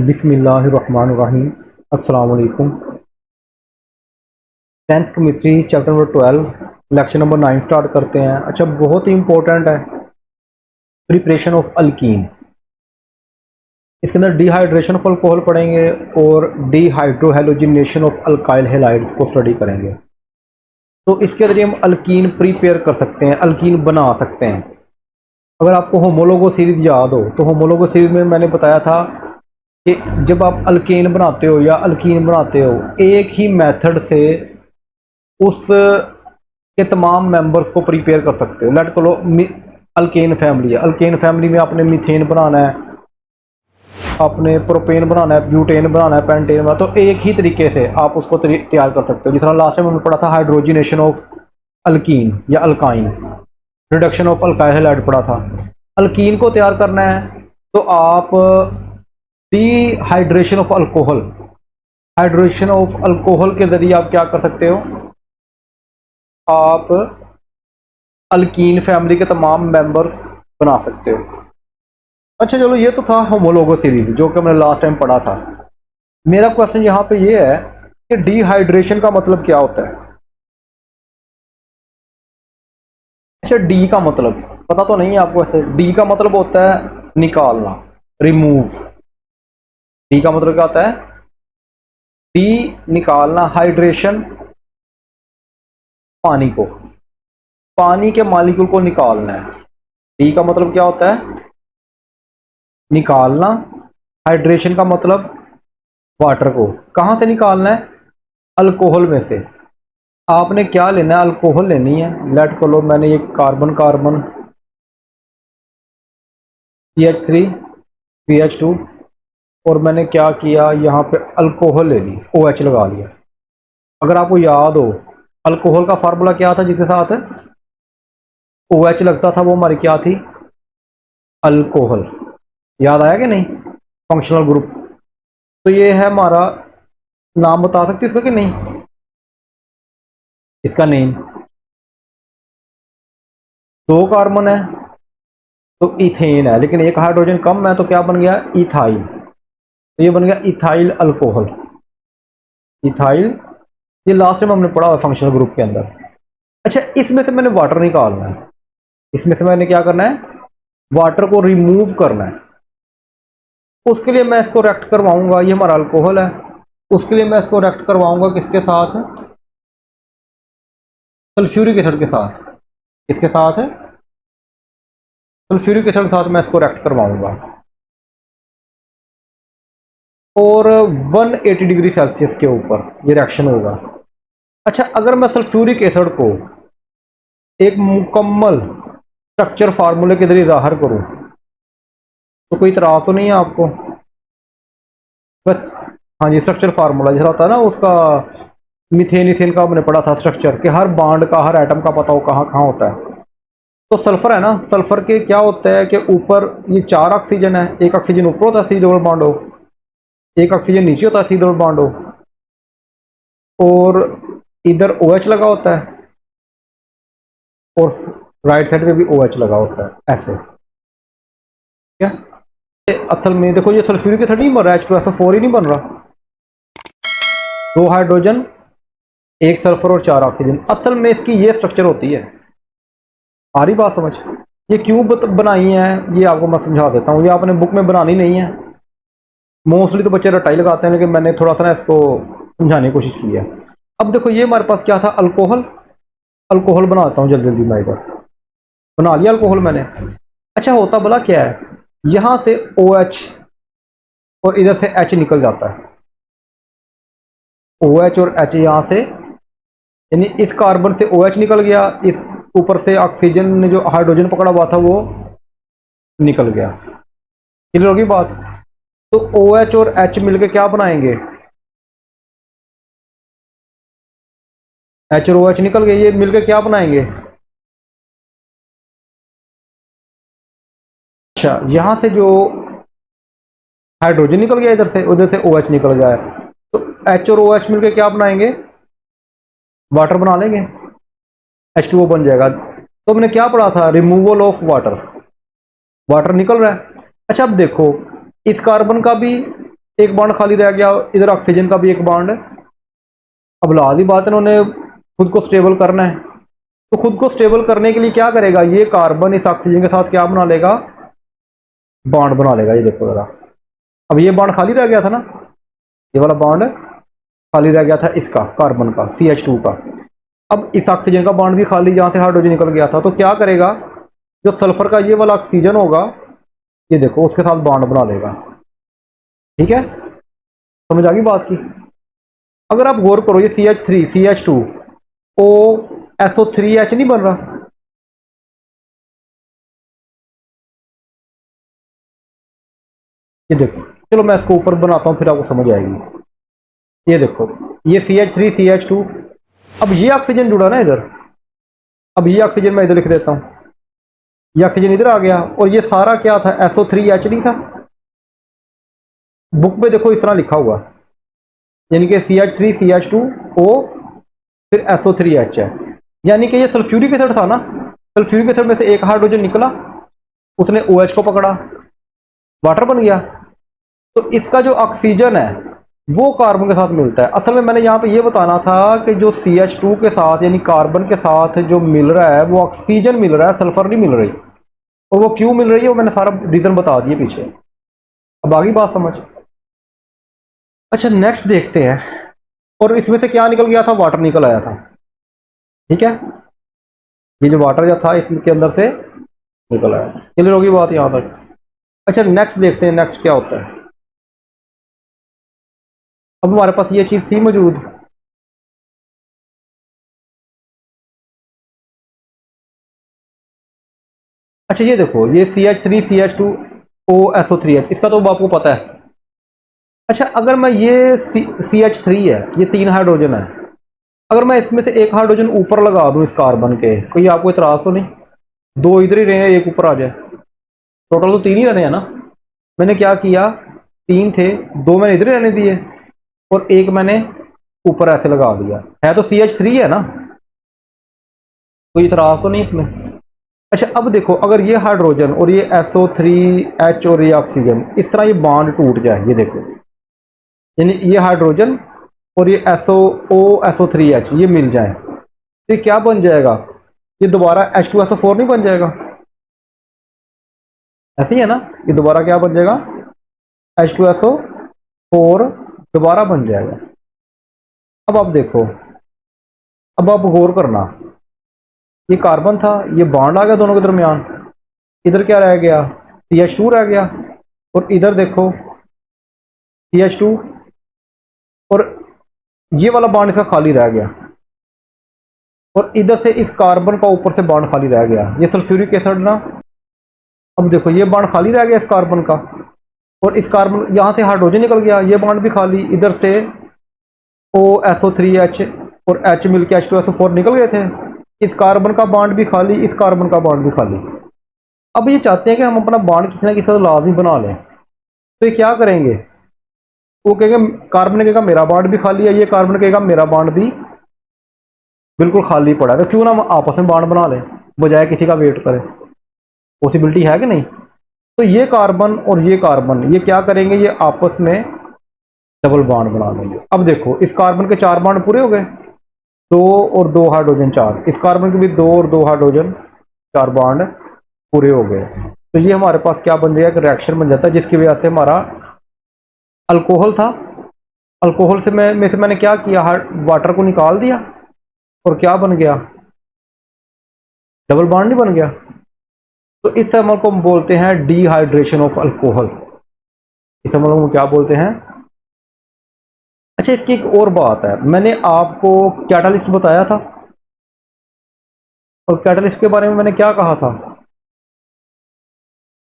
बिस्मिल्लाहिर्रहमानिर्रहीम। अस्सलाम वालेकुम। 10th chemistry chapter number 12 lecture number 9 start करते हैं। अच्छा, बहुत ही इंपॉर्टेंट है प्रिपरेशन ऑफ अल्कीन। इसके अंदर डिहाइड्रेशन ऑफ अल्कोहल पढ़ेंगे और डिहाइड्रोहेलोजिनेशन ऑफ अल्काइल हैलाइड्स को स्टडी करेंगे। तो इसके जरिए हम अल्कीन प्रिपेयर कर सकते हैं, अल्कीन बना सकते हैं। अगर आपको होमोलोगो सीरीज याद हो तो होमोलोगो सीरीज में मैंने बताया था कि जब आप अल्केन बनाते हो या अल्कीन बनाते हो, एक ही मेथड से उस के तमाम मेंबर्स को प्रिपेयर कर सकते हो। लेट को लो अल्केन फैमिली है, अल्केन फैमिली में आपने मीथेन बनाना है, आपने प्रोपेन बनाना है, ब्यूटेन बनाना है, पेंटेन बनाना, तो एक ही तरीके से आप उसको तैयार कर सकते हो। जिस तरह लास्ट टाइम हमने पढ़ा था हाइड्रोजिनेशन ऑफ अल्कीन या alkynes, reduction of alkyl halide पढ़ा था। अल्कीन को तैयार करना है तो आप dehydration of alcohol, hydration of alcohol के जरिए आप क्या कर सकते हो, आप अल्कीन फैमिली के तमाम मेंबर बना सकते हो। अच्छा चलो, ये तो था होमोलोगो सीरीज जो कि हमने लास्ट टाइम पढ़ा था। मेरा क्वेश्चन यहाँ पे ये है कि डिहाइड्रेशन का मतलब क्या होता है। अच्छा, डी का मतलब पता तो नहीं है आपको। ऐसे डी का मतलब होता है निकालना, रिमूव। डी का मतलब क्या होता है? डी निकालना, हाइड्रेशन पानी को, पानी के मॉलिक्यूल को निकालना है। डी का मतलब क्या होता है? निकालना। हाइड्रेशन का मतलब वाटर को कहां से निकालना है? अल्कोहल में से। आपने क्या लेना है? अल्कोहल लेनी है। लेट को लो मैंने ये कार्बन कार्बन CH3 CH2 और मैंने क्या किया, यहाँ पे अल्कोहल ले ली, OH लगा लिया। अगर आपको याद हो अल्कोहल का फार्मूला क्या था जिसके साथ OH लगता था, वो हमारी क्या थी? अल्कोहल। याद आया कि नहीं? Functional group. तो ये है हमारा, नाम बता सकते इसका कि नहीं? इसका नेम, दो कार्बन है तो इथेन है, लेकिन एक हाइड्रोजन कम है तो क्या बन गया? इथाइल। तो ये बन गया इथाइल अल्कोहल, इथाइल। ये लास्ट टाइम हमने पढ़ा हुआ फंक्शनल ग्रुप के अंदर। अच्छा, इसमें से मैंने वाटर निकालना है। इसमें से मैंने क्या करना है? वाटर को रिमूव करना है। उसके लिए मैं इसको रिएक्ट करवाऊंगा, ये हमारा अल्कोहल है, उसके लिए मैं इसको रिएक्ट करवाऊंगा किसके साथ? सल्फ्यूरिक एसिड के साथ। किसके साथ है? सल्फ्यूरिक एसिड के साथ मैं इसको रिएक्ट करवाऊंगा और 180 डिग्री सेल्सियस के ऊपर ये रिएक्शन होगा। अच्छा, अगर मैं सल्फ्यूरिक एसिड को एक मुकम्मल स्ट्रक्चर फार्मूले के जरिए जाहिर करूं तो कोई इतराज तो नहीं है आपको? बस हाँ जी, स्ट्रक्चर फार्मूला जैसा होता है ना उसका, मीथेन इथेन का हमने पढ़ा था स्ट्रक्चर, कि हर बॉन्ड का, हर एटम का पता हो कहाँ कहाँ होता है। तो सल्फर है ना, सल्फर के क्या होता है कि ऊपर ये 4 ऑक्सीजन है, एक ऑक्सीजन ऊपर होता है सी डबल बॉन्ड हो, एक ऑक्सीजन नीचे होता है सी डबल बॉन्ड हो, और इधर OH लगा होता है और राइट साइड पे भी OH लगा होता है, ऐसे। क्या असल में देखो, ये सल्फ्यूरिक एसिड नहीं बन रहा, H2SO4 ही नहीं बन रहा, 2 हाइड्रोजन, 1 सल्फर और 4 ऑक्सीजन। असल में इसकी ये स्ट्रक्चर होती है। आ रही बात समझ? ये क्यों बनाई है ये आपको मैं समझा देता हूँ। ये आपने बुक में बनानी नहीं है, मोस्टली तो बच्चे रटाई लगाते हैं, लेकिन मैंने थोड़ा सा ना इसको समझाने की कोशिश की है। अब देखो, ये हमारे पास क्या था? अल्कोहल। अल्कोहल बनाता हूँ जल्दी जल्दी, मैं इधर बना लिया अल्कोहल मैंने। अच्छा, होता भला क्या है? यहां से OH और इधर से H निकल जाता है। OH और H यहां से, यानी इस कार्बन से OH निकल गया, इस ऊपर से ऑक्सीजन ने जो हाइड्रोजन पकड़ा हुआ था वो निकल गया। क्लियर होगी बात? तो OH और H मिलकर क्या बनाएंगे? H और OH निकल गए, ये मिलकर क्या बनाएंगे? अच्छा, यहां से जो हाइड्रोजन निकल गया इधर से, उधर से OH निकल गया है, तो H और OH मिलकर क्या बनाएंगे? वाटर बना लेंगे, H2O बन जाएगा। तो हमने क्या पढ़ा था? रिमूवल ऑफ वाटर, वाटर निकल रहा है। अच्छा, अब देखो, इस कार्बन का भी एक बॉन्ड खाली रह गया, इधर ऑक्सीजन का भी एक बॉन्ड। अब लाजी बात इन्होंने खुद को स्टेबल करना है, तो खुद को स्टेबल करने के लिए क्या करेगा, ये कार्बन इस ऑक्सीजन के साथ क्या बना लेगा, बॉन्ड बना लेगा। ये देखो जरा, अब ये बॉन्ड खाली रह गया था ना, ये वाला बॉन्ड खाली रह गया था इसका, कार्बन का, CH2 का। अब इस ऑक्सीजन का बॉन्ड भी खाली, जहां से हाइड्रोजन निकल गया था, तो क्या करेगा, जो सल्फर का ये वाला ऑक्सीजन होगा, ये देखो उसके साथ बॉन्ड बना लेगा। ठीक है, समझ आ गई बात की। अगर आप गौर करो, ये CH3 CH2 O SO3H नहीं बन रहा, ये देखो। चलो मैं इसको ऊपर बनाता हूँ, फिर आपको समझ आएगी। ये देखो, ये CH3 CH2, अब ये ऑक्सीजन जुड़ा ना इधर, अब ये ऑक्सीजन मैं इधर लिख देता हूँ, ये ऑक्सीजन इधर आ गया, और ये सारा क्या था, SO3H नहीं था। बुक में देखो इस तरह लिखा हुआ, यानी कि CH3 CH2O फिर SO3H है, यानी कि ये सल्फ्यूरिक एसिड था ना, सल्फ्यूरिक एसिड में से एक हाइड्रोजन निकला, उसने OH को पकड़ा, वाटर बन गया। तो इसका जो ऑक्सीजन है वो कार्बन के साथ मिलता है। असल में मैंने यहाँ पे ये बताना था कि जो CH2 के साथ यानी कार्बन के साथ जो मिल रहा है वो ऑक्सीजन मिल रहा है, सल्फर नहीं मिल रही। और वो क्यों मिल रही है वो मैंने सारा रीजन बता दिया पीछे। अब आगे बात समझ। अच्छा नेक्स्ट देखते हैं, और इसमें से क्या निकल गया था, वाटर निकल आया था। ठीक है, ये जो वाटर जो था इसके अंदर से निकल आया। क्लियर होगी बात यहाँ तक। अच्छा नेक्स्ट देखते हैं, नेक्स्ट क्या होता है। अब हमारे पास ये चीज थी मौजूद, अच्छा ये देखो, ये CH3 CH2O SO3H, इसका तो आपको पता है। अच्छा अगर मैं ये CH3 है, ये 3 हाइड्रोजन है, अगर मैं इसमें से एक हाइड्रोजन ऊपर लगा दूं इस कार्बन के, कोई आपको इतराज तो नहीं, दो इधर ही रहे एक ऊपर आ जाए, टोटल तो 3 ही रहने हैं ना। मैंने क्या किया, 3 थे, 2 मैंने इधर ही रहने दिए और एक मैंने ऊपर ऐसे लगा दिया, है तो CH3 है ना, कोई इतराज तो नहीं इसमें। अच्छा अब देखो, अगर ये हाइड्रोजन और ये SO3H और ये ऑक्सीजन इस तरह ये बॉन्ड टूट जाए, ये देखो, यानी ये हाइड्रोजन और ये SO SO3H ये मिल जाए, तो ये क्या बन जाएगा, ये दोबारा H2SO4 नहीं बन जाएगा, ऐसे ही है ना, ये दोबारा क्या बन जाएगा, H2SO4 दोबारा बन जाएगा। अब आप देखो, अब आप गौर करना, ये कार्बन था, ये बॉन्ड आ गया दोनों के दरमियान, इधर क्या रह गया, CH2 रह गया, और इधर देखो CH2, और ये वाला बॉन्ड इसका खाली रह गया, और इधर से इस कार्बन का ऊपर से बॉन्ड खाली रह गया, ये सल्फ्यूरिक एसिड ना। अब देखो ये बॉन्ड खाली रह गया इस कार्बन का, और इस कार्बन यहाँ से हाइड्रोजन निकल गया, ये बॉन्ड भी खाली, इधर से OSO3H और H मिलकर H2SO4 निकल गए थे, इस कार्बन का बॉन्ड भी खाली, इस कार्बन का बॉन्ड भी खाली। अब ये चाहते हैं कि हम अपना बॉन्ड किसी ना किसी तरह लाजमी बना लें, तो ये क्या करेंगे, वो कहेंगे, कार्बन कहेगा मेरा बॉन्ड भी खाली है, ये कार्बन कहेगा मेरा बॉन्ड भी बिल्कुल खाली पड़ा है, तो क्यों ना हम आपस में बॉन्ड बना लें बजाय किसी का वेट करें। पॉसिबिलिटी है कि नहीं। तो ये कार्बन और ये कार्बन ये क्या करेंगे, ये आपस में डबल बॉन्ड बना लेंगे। अब देखो इस कार्बन के 4 बॉन्ड पूरे हो गए, 2 और 2 हाइड्रोजन 4, इस कार्बन के भी 2 और 2 हाइड्रोजन 4 बॉन्ड पूरे हो गए। तो ये हमारे पास क्या बन जाएगा, रिएक्शन बन जाता है, जिसकी वजह से हमारा अल्कोहल था, अल्कोहल से मैंने क्या किया, वाटर को निकाल दिया, और क्या बन गया, डबल बॉन्ड नहीं बन गया। तो इस अमल को हम बोलते हैं डिहाइड्रेशन ऑफ अल्कोहल। इस अमल को क्या बोलते हैं। अच्छा इसकी एक और बात है, मैंने आपको कैटालिस्ट बताया था, और कैटालिस्ट के बारे में मैंने क्या कहा था,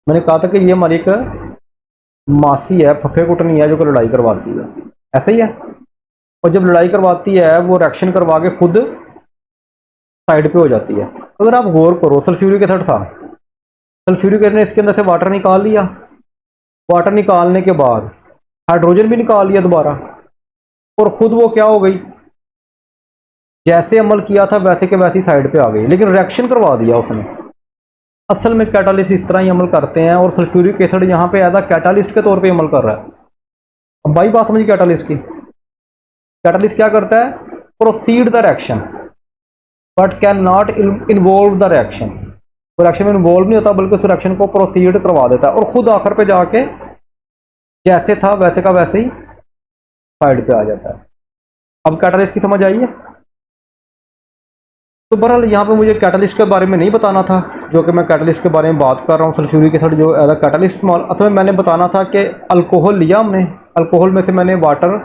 मैंने कहा था कि ये हमारी एक मासी है, फफे कुटनी है, जो कि लड़ाई करवाती है, ऐसा ही है। और जब लड़ाई करवाती है वो रिएक्शन करवा के खुद साइड पे हो जाती है। अगर आप गौर करो, सल्फ्यूरिक एसिड था, सल्फ्यूरिक एसिड ने इसके अंदर से वाटर निकाल लिया, वाटर निकालने के बाद हाइड्रोजन भी निकाल लिया दोबारा, और खुद वो क्या हो गई, जैसे अमल किया था वैसे के वैसी साइड पे आ गई, लेकिन रिएक्शन करवा दिया उसने। असल में कैटालिस्ट इस तरह ही अमल करते हैं, और सल्फ्यूरिक एसिड यहाँ पे एज अ कैटालिस्ट के तौर पे अमल कर रहा है। अब भाई बात समझिए कैटालिस्ट की। कैटालिस्ट क्या करता है? Proceed the reaction but can not involve the reaction. तो रिएक्शन में इन्वॉल्व नहीं होता बल्कि उस रिएक्शन को प्रोसीड करवा देता है और खुद आखिर पे जाके जैसे था वैसे का वैसे ही साइड पे आ जाता है। अब कैटालिस्ट की समझ आई है? तो बहरहाल यहाँ पे मुझे कैटालिस्ट के बारे में नहीं बताना था, जो कि मैं कैटालिस्ट के बारे में बात कर रहा हूँ सल्फ्यूरिक एसिड जो एज अ कैटालिस्ट। असल में मैंने बताना था कि अल्कोहल लिया हमने, अल्कोहल में से मैंने वाटर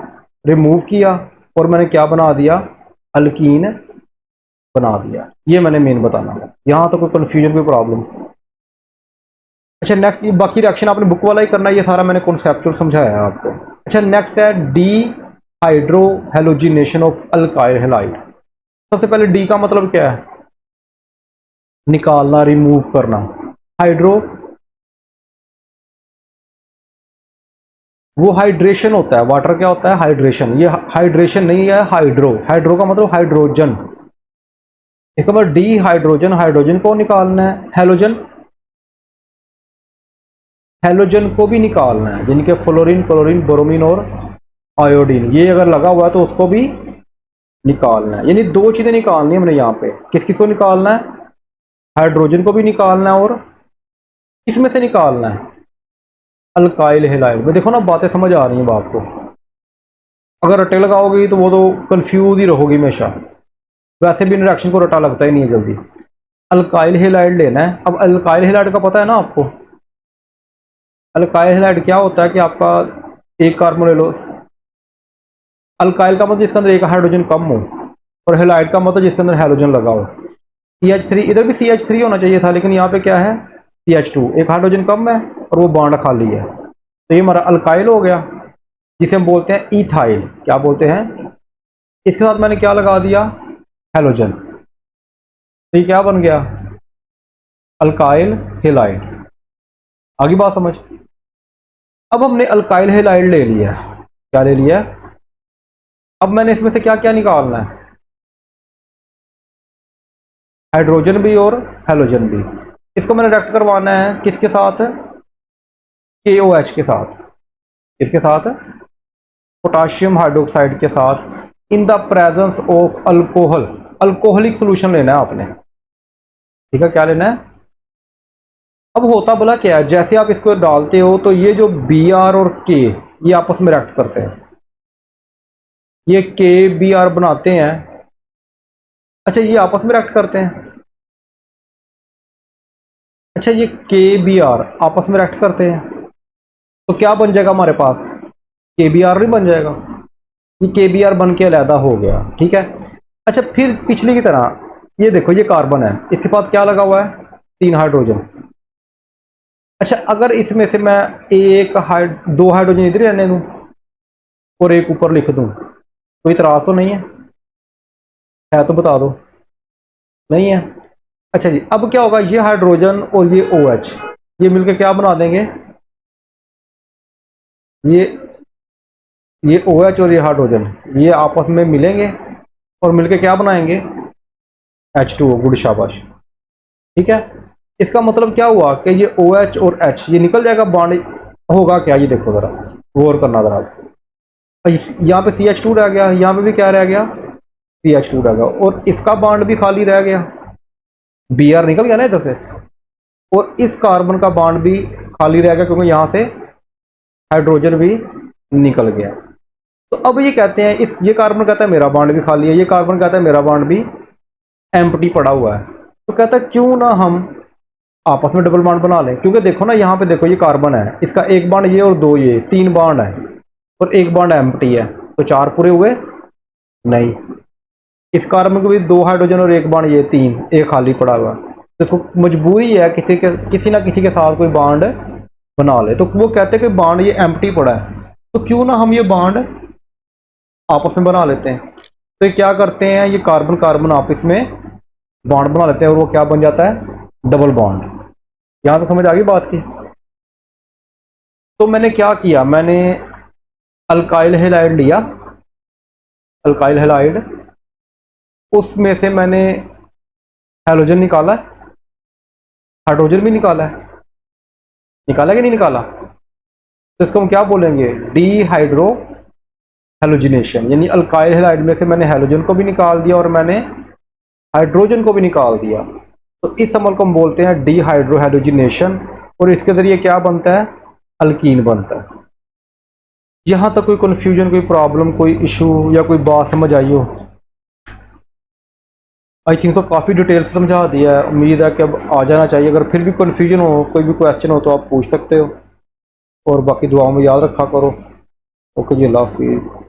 रिमूव किया और मैंने क्या बना दिया? अल्कीन बना दिया। ये मैंने मेन बताना है। यहाँ तो कोई कन्फ्यूजन, कोई प्रॉब्लम? अच्छा नेक्स्ट, ये बाकी रिएक्शन आपने बुक वाला ही करना है, ये सारा मैंने कॉन्सेप्चुअल समझाया है आपको। अच्छा नेक्स्ट है D hydro halogenation of alkyl halide. सबसे पहले डी का मतलब क्या है? निकालना, रिमूव करना। हाइड्रो वो हाइड्रेशन होता है, वाटर क्या होता है? हाइड्रेशन। ये हाइड्रेशन नहीं है, हाइड्रो। हाइड्रो का मतलब हाइड्रोजन। इसका मतलब डी हाइड्रोजन, हाइड्रोजन को निकालना है। हेलोजन, हेलोजन को भी निकालना है, जिनके फ्लोरीन, क्लोरीन, ब्रोमीन और आयोडीन ये अगर लगा हुआ है तो उसको भी निकालना है। यानी दो चीजें निकालनी है हमने यहाँ पे। किस किस को निकालना है? हाइड्रोजन को भी निकालना है और इसमें से निकालना है अल्काइल हैलाइड में। देखो ना बातें समझ आ रही हैं आपको। अगर रटे लगाओगी तो वो तो कंफ्यूज ही रहोगी हमेशा। वैसे भी इन रिएक्शन को रटा लगता ही नहीं है जल्दी। अल्काइल हैलाइड लेना है। अब अल्काइल हैलाइड का पता है ना आपको? अल्काइल हैलाइड क्या होता है कि आपका एक कार्बन ले लो। अल्काइल का मतलब जिसके अंदर एक हाइड्रोजन कम हो, और हैलाइड का मतलब जिसके अंदर हाइड्रोजन लगा हो। CH3, इधर भी CH3 होना चाहिए था लेकिन यहाँ पे क्या है? CH2, एक हाइड्रोजन कम है और वो बॉन्ड खाली है, तो ये हमारा अल्काइल हो गया, जिसे हम बोलते हैं इथाइल। क्या बोलते हैं? इसके साथ मैंने क्या लगा दिया? हेलोजन। तो ये क्या बन गया? Alkyl halide. आगे बात समझ। अब हमने अल्काइल हैलाइड ले लिया। क्या ले लिया? अब मैंने इसमें से क्या क्या निकालना है? हाइड्रोजन भी और हेलोजन भी। इसको मैंने रिएक्ट करवाना है किसके साथ? KOH के साथ। किसके साथ? पोटाशियम हाइड्रोक्साइड के साथ, in the presence of alcohol. Alcoholic solution लेना है आपने, ठीक है? क्या लेना है? अब होता भला क्या है, जैसे आप इसको डालते हो तो ये जो Br और K ये आपस में रिएक्ट करते हैं, ये KBr बनाते हैं। अच्छा ये आपस में रिएक्ट करते हैं। अच्छा ये KBr आपस में रिएक्ट करते हैं तो क्या बन जाएगा हमारे पास? KBr नहीं बन जाएगा? ये KBr बन के अलहदा हो गया, ठीक है। अच्छा फिर पिछले की तरह ये देखो, ये कार्बन है, इसके पास क्या लगा हुआ है? 3 हाइड्रोजन। अच्छा अगर इसमें से मैं दो हाइड्रोजन इधर ही रहने दूं और एक ऊपर लिख दूं, कोई इतराज तो नहीं है तो बता दो। नहीं है? अच्छा जी, अब क्या होगा? ये हाइड्रोजन और ये OH ये मिलकर क्या बना देंगे? ये OH और ये हाइड्रोजन ये आपस में मिलेंगे और मिलकर क्या बनाएंगे? H2O। गुड शाबाश, ठीक है। इसका मतलब क्या हुआ कि ये OH और H ये निकल जाएगा, बॉन्ड होगा क्या? ये देखो जरा, गौर करना जरा। यहाँ पे CH2 रह गया, यहाँ पे भी क्या रह गया? CH2 रह गया, और इसका बॉन्ड भी खाली रह गया, Br निकल गया ना इधर से, और इस कार्बन का बॉन्ड भी खाली रह गया क्योंकि यहाँ से हाइड्रोजन भी निकल गया। तो अब ये कहते हैं, ये कार्बन कहता है मेरा बॉन्ड भी खाली है, ये कार्बन कहता है मेरा बॉन्ड भी एम्प्टी पड़ा हुआ है। तो कहता है क्यों ना हम आपस में डबल बॉन्ड बना लें, क्योंकि देखो ना यहाँ पे देखो, ये कार्बन है, इसका एक बॉन्ड ये और दो ये, 3 बॉन्ड है और एक बॉन्ड एम्प्टी है, तो 4 पूरे हुए नहीं। इस कार्बन को भी 2 हाइड्रोजन और एक बॉन्ड ये 3, एक खाली पड़ा हुआ। देखो मजबूरी है किसी ना किसी के साथ कोई बॉन्ड बना ले। तो वो कहते हैं कि बॉन्ड ये एम्प्टी पड़ा है, तो क्यों ना हम ये बॉन्ड आपस में बना लेते हैं। तो ये क्या करते हैं, ये कार्बन कार्बन आपस में बॉन्ड बना लेते हैं और वो क्या बन जाता है? Double bond. यहां तो समझ आ गई बात की। तो मैंने क्या किया, मैंने अल्काइल हैलाइड लिया, अल्काइल हैलाइड, उसमें से मैंने हैलोजन निकाला, हाइड्रोजन भी निकाला है। निकाला कि नहीं निकाला? तो इसको हम क्या बोलेंगे, डीहाइड्रो हेलोजिनेशन, यानी अल्काइल हैलाइड में से मैंने हेलोजन को भी निकाल दिया और मैंने हाइड्रोजन को भी निकाल दिया। तो इस अमल को हम बोलते हैं डीहाइड्रो हेलोजिनेशन, और इसके ज़रिए क्या बनता है, अल्कीन बनता है। यहाँ तक कोई कन्फ्यूजन, कोई प्रॉब्लम, कोई इशू या कोई बात समझ आई हो? आई थिंक तो काफ़ी डिटेल से समझा दिया है, उम्मीद है कि अब आ जाना चाहिए। अगर फिर भी कन्फ्यूजन हो, कोई भी क्वेश्चन हो, तो आप पूछ सकते हो। और बाकी दुआओं में याद रखा करो। ओके जी, अल्लाह हाफिज़।